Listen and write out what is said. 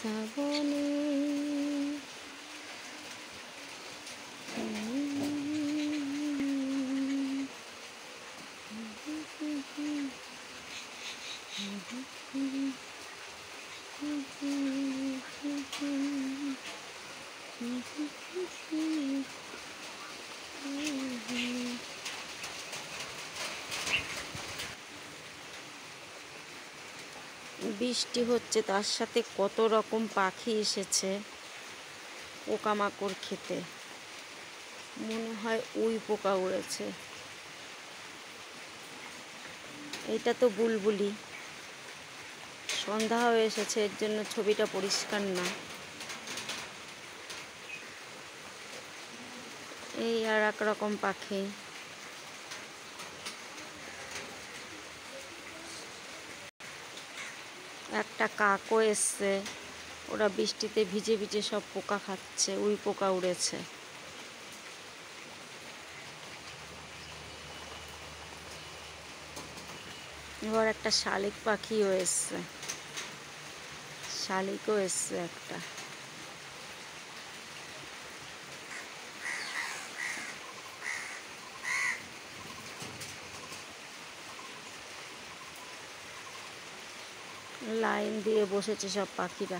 শ্রাবণে বৃষ্টি হচ্ছে, তার সাথে কত রকম পাখি এসেছে পোকামাকড় খেতে। মনে হয় উই পোকা উড়েছে। এটা তো বুলবুলি। সন্ধ্যা হয়ে এসেছে, এর জন্য ছবিটা পরিষ্কার না। এই আর এক রকম পাখি। একটা কাকও এসছে, ওরা বৃষ্টিতে ভিজে ভিজে সব পোকা খাচ্ছে, উই পোকা উড়েছে। এবার একটা শালিক পাখিও এসছে, শালিকও এসছে একটা। লাইন দিয়ে বসেছে সব পাখিরা।